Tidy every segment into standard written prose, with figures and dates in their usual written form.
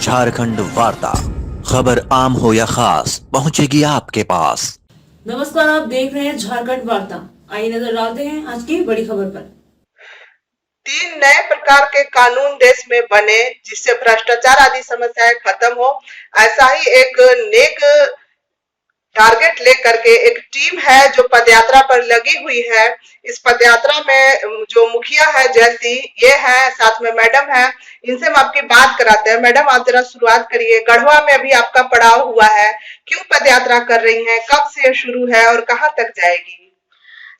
झारखंड वार्ता, खबर आम हो या खास पहुंचेगी आपके पास। नमस्कार, आप देख रहे हैं झारखंड वार्ता। आइए नजर डालते हैं आज की बड़ी खबर पर। 3 नए प्रकार के कानून देश में बने जिससे भ्रष्टाचार आदि समस्याएं खत्म हो। ऐसा ही एक नेक टारगेट लेकर के एक टीम है जो पदयात्रा पर लगी हुई है। इस पदयात्रा में जो मुखिया है जैसी ये है, साथ में मैडम है। इनसे हम आपकी बात कराते हैं। मैडम, आप जरा शुरुआत करिए। गढ़वा में अभी आपका पड़ाव हुआ है, क्यों पदयात्रा कर रही हैं, कब से शुरू है और कहाँ तक जाएगी?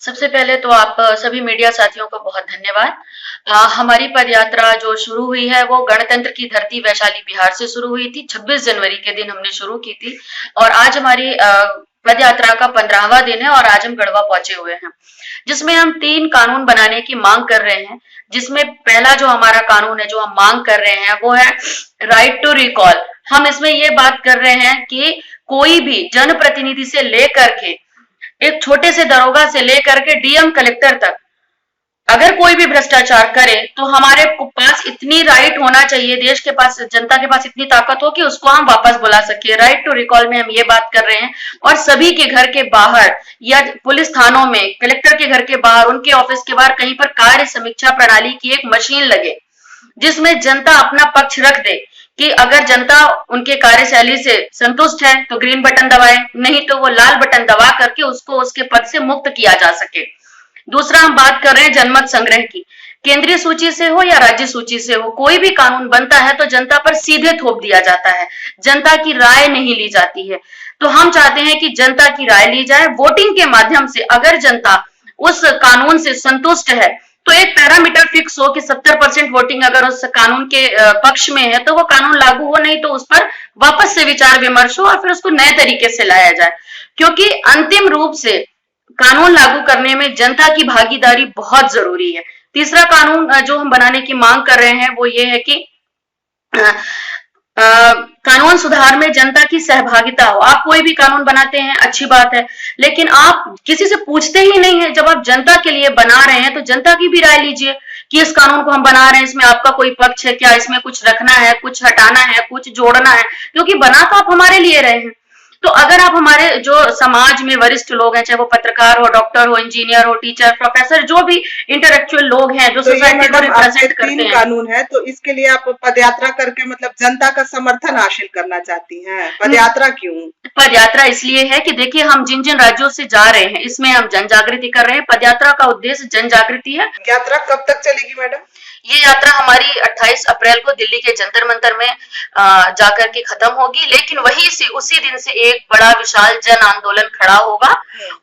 सबसे पहले तो आप सभी मीडिया साथियों को बहुत धन्यवाद। हमारी पदयात्रा जो शुरू हुई है वो गणतंत्र की धरती वैशाली बिहार से शुरू हुई थी। 26 जनवरी के दिन हमने शुरू की थी और आज हमारी पदयात्रा का 15वां दिन है और आज हम गढ़वा पहुंचे हुए हैं, जिसमें हम 3 कानून बनाने की मांग कर रहे हैं। जिसमें पहला जो हमारा कानून है जो हम मांग कर रहे हैं वो है राइट टू रिकॉल। हम इसमें ये बात कर रहे हैं कि कोई भी जनप्रतिनिधि से लेकर के एक छोटे से दरोगा से लेकर के डीएम कलेक्टर तक अगर कोई भी भ्रष्टाचार करे तो हमारे पास इतनी राइट होना चाहिए, देश के पास, जनता के पास इतनी ताकत हो कि उसको हम वापस बुला सके। राइट टू रिकॉल में हम ये बात कर रहे हैं और सभी के घर के बाहर या पुलिस थानों में, कलेक्टर के घर के बाहर, उनके ऑफिस के बाहर कहीं पर कार्य समीक्षा प्रणाली की एक मशीन लगे जिसमें जनता अपना पक्ष रख दे कि अगर जनता उनके कार्यशैली से संतुष्ट है तो ग्रीन बटन दबाए, नहीं तो वो लाल बटन दबा करके उसको उसके पद से मुक्त किया जा सके। दूसरा हम बात कर रहे हैं जनमत संग्रह की। केंद्रीय सूची से हो या राज्य सूची से हो, कोई भी कानून बनता है तो जनता पर सीधे थोप दिया जाता है, जनता की राय नहीं ली जाती है। तो हम चाहते हैं कि जनता की राय ली जाए वोटिंग के माध्यम से। अगर जनता उस कानून से संतुष्ट है तो एक पैरामीटर फिक्स हो कि 70% वोटिंग अगर उस कानून के पक्ष में है तो वो कानून लागू हो, नहीं तो उस पर वापस से विचार विमर्श हो और फिर उसको नए तरीके से लाया जाए। क्योंकि अंतिम रूप से कानून लागू करने में जनता की भागीदारी बहुत जरूरी है। तीसरा कानून जो हम बनाने की मांग कर रहे हैं वो ये है कि कानून सुधार में जनता की सहभागिता हो। आप कोई भी कानून बनाते हैं अच्छी बात है, लेकिन आप किसी से पूछते ही नहीं है। जब आप जनता के लिए बना रहे हैं तो जनता की भी राय लीजिए कि इस कानून को हम बना रहे हैं, इसमें आपका कोई पक्ष है क्या, इसमें कुछ रखना है, कुछ हटाना है, कुछ जोड़ना है, क्योंकि बना तो आप हमारे लिए रहे हैं। तो अगर आप हमारे जो समाज में वरिष्ठ लोग हैं, चाहे वो पत्रकार हो, डॉक्टर हो, इंजीनियर हो, टीचर, प्रोफेसर, जो भी इंटेलेक्चुअल लोग हैं जो सोसाइटी को रिप्रेजेंट करते हैं। 3 कानून है तो इसके लिए आप पदयात्रा करके मतलब जनता का समर्थन हासिल करना चाहती हैं। पदयात्रा क्यों? पदयात्रा इसलिए है कि देखिए हम जिन जिन राज्यों से जा रहे हैं इसमें हम जन जागृति कर रहे हैं। पदयात्रा का उद्देश्य जन जागृति है। यात्रा कब तक चलेगी मैडम? ये यात्रा हमारी 28 अप्रैल को दिल्ली के जंतर मंतर में जाकर के खत्म होगी, लेकिन वहीं से उसी दिन से एक बड़ा विशाल जन आंदोलन खड़ा होगा।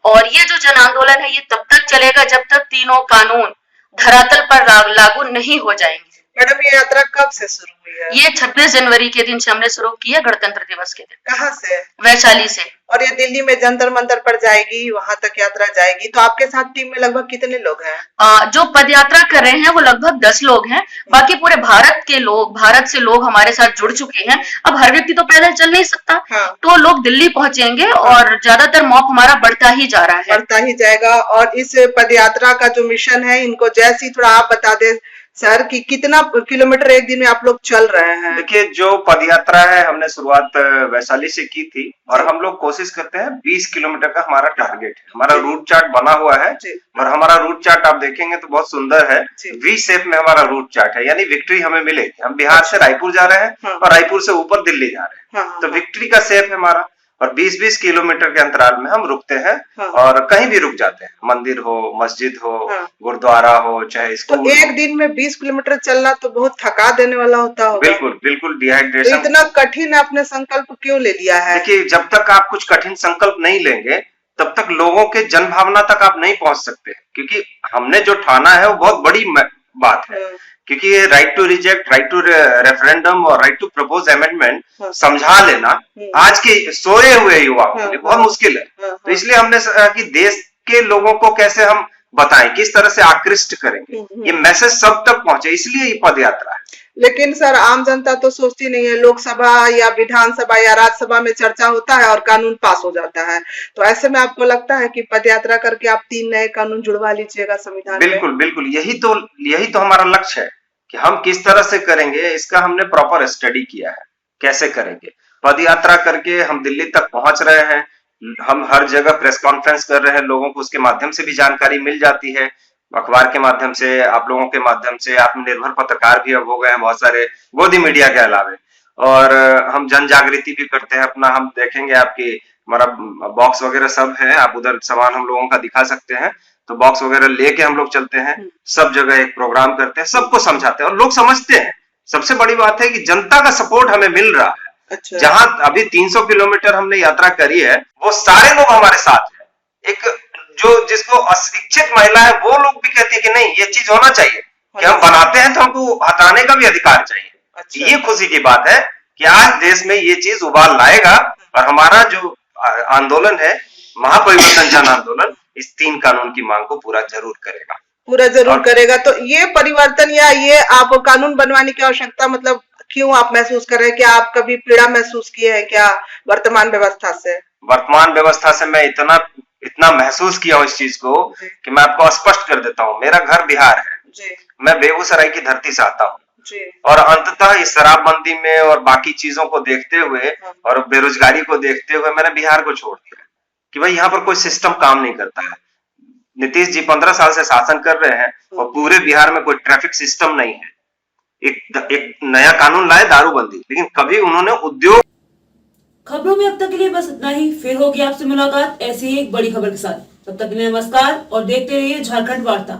और ये जो जन आंदोलन है ये तब तक चलेगा जब तक तीनों कानून धरातल पर लागू नहीं हो जाएंगे। मैडम, ये यात्रा कब से शुरू हुई है? ये 26 जनवरी के दिन से हमने शुरू की है, गणतंत्र दिवस के दिन। कहाँ से? वैशाली से। और ये दिल्ली में जंतर मंतर पर जाएगी, वहां तक यात्रा जाएगी। तो आपके साथ टीम में लगभग कितने लोग हैं? जो पदयात्रा कर रहे हैं वो लगभग 10 लोग हैं। बाकी पूरे भारत से लोग हमारे साथ जुड़ चुके हैं। अब हर व्यक्ति तो पैदल चल नहीं सकता। हाँ। तो लोग दिल्ली पहुंचेंगे और ज्यादातर मॉप हमारा बढ़ता ही जा रहा है, बढ़ता ही जाएगा। और इस पदयात्रा का जो मिशन है, इनको जैसी थोड़ा आप बता दे सर कि कितना किलोमीटर एक दिन में आप लोग चल रहे हैं? देखिए, जो पदयात्रा है हमने शुरुआत वैशाली से की थी और हम लोग कोशिश करते हैं 20 किलोमीटर का हमारा टारगेट है। हमारा रूट चार्ट बना हुआ है और हमारा रूट चार्ट आप देखेंगे तो बहुत सुंदर है। वी शेप में हमारा रूट चार्ट है, यानी विक्ट्री हमें मिलेगी। हम बिहार से रायपुर जा रहे हैं और रायपुर से ऊपर दिल्ली जा रहे हैं, तो विक्ट्री का शेप है हमारा। और 20-20 किलोमीटर के अंतराल में हम रुकते हैं और कहीं भी रुक जाते हैं, मंदिर हो, मस्जिद हो, गुरुद्वारा हो, चाहे स्कूल। तो एक दिन में 20 किलोमीटर चलना तो बहुत थका देने वाला होता होगा। बिल्कुल बिल्कुल, डिहाइड्रेशन। तो इतना कठिन आपने संकल्प क्यों ले लिया है? देखिए, जब तक आप कुछ कठिन संकल्प नहीं लेंगे तब तक लोगों के जन भावना तक आप नहीं पहुंच सकते, क्योंकि हमने जो ठाना है वो बहुत बड़ी बात है। क्योंकि ये right to reject, right to referendum और राइट टू प्रपोज अमेंडमेंट समझा लेना आज के सोए हुए युवाओं के लिए बहुत मुश्किल है। तो इसलिए हमने कि देश के लोगों को कैसे हम बताएं, किस तरह से आकृष्ट करेंगे, ये मैसेज सब तक पहुंचे, इसलिए ये पद यात्रा है। लेकिन सर, आम जनता तो सोचती नहीं है। लोकसभा या विधानसभा या राज्यसभा में चर्चा होता है और कानून पास हो जाता है, तो ऐसे में आपको लगता है कि पदयात्रा करके आप 3 नए कानून जुड़वा लीजिएगा संविधान में? बिल्कुल बिल्कुल, यही तो हमारा लक्ष्य है कि हम किस तरह से करेंगे। इसका हमने प्रॉपर स्टडी किया है कैसे करेंगे। पद यात्रा करके हम दिल्ली तक पहुंच रहे हैं, हम हर जगह प्रेस कॉन्फ्रेंस कर रहे हैं, लोगों को उसके माध्यम से भी जानकारी मिल जाती है, अखबार के माध्यम से, आप लोगों के माध्यम से, आत्मनिर्भर पत्रकार भी अब हो गए हैं बहुत सारे गोदी मीडिया के अलावे। और हम जन जागृति भी करते हैं अपना, हम देखेंगे आपकी हमारा बॉक्स वगैरह सब है, आप उधर सामान हम लोगों का दिखा सकते हैं, तो बॉक्स वगैरह लेके हम लोग चलते हैं, सब जगह एक प्रोग्राम करते हैं, सबको समझाते हैं और लोग समझते हैं। सबसे बड़ी बात है कि जनता का सपोर्ट हमें मिल रहा है। अच्छा। जहां अभी 300 किलोमीटर हमने यात्रा करी है, वो सारे लोग हमारे साथ हैं। एक जो जिसको अशिक्षित महिला है वो लोग भी कहती है कि नहीं ये चीज होना चाहिए, कि हम बनाते हैं तो हमको हटाने का भी अधिकार चाहिए। अच्छा। ये खुशी की बात है कि आज देश में ये चीज उबाल लाएगा और हमारा जो आंदोलन है, महापरिवर्तन जन आंदोलन, इस 3 कानून की मांग को पूरा जरूर करेगा। पूरा जरूर करेगा। तो ये परिवर्तन या ये आप कानून बनवाने की आवश्यकता मतलब क्यों आप महसूस कर रहे हैं? क्या आप कभी पीड़ा महसूस किए हैं क्या वर्तमान व्यवस्था से? वर्तमान व्यवस्था से मैं इतना महसूस किया हूँ इस चीज को कि मैं आपको स्पष्ट कर देता हूँ। मेरा घर बिहार है जी। मैं बेगूसराय की धरती से आता हूँ जी। और अंततः इस शराबबंदी में और बाकी चीजों को देखते हुए और बेरोजगारी को देखते हुए मैंने बिहार को छोड़ दिया कि भाई यहाँ पर कोई सिस्टम काम नहीं करता है। नीतीश जी 15 साल से शासन कर रहे हैं और पूरे बिहार में कोई ट्रैफिक सिस्टम नहीं है। एक नया कानून लाए दारूबंदी, लेकिन कभी उन्होंने उद्योग। खबरों में अब तक के लिए बस इतना ही। फिर होगी आपसे मुलाकात ऐसी ही एक बड़ी खबर के साथ। तब तक के लिए नमस्कार और देखते रहिए झारखंड वार्ता।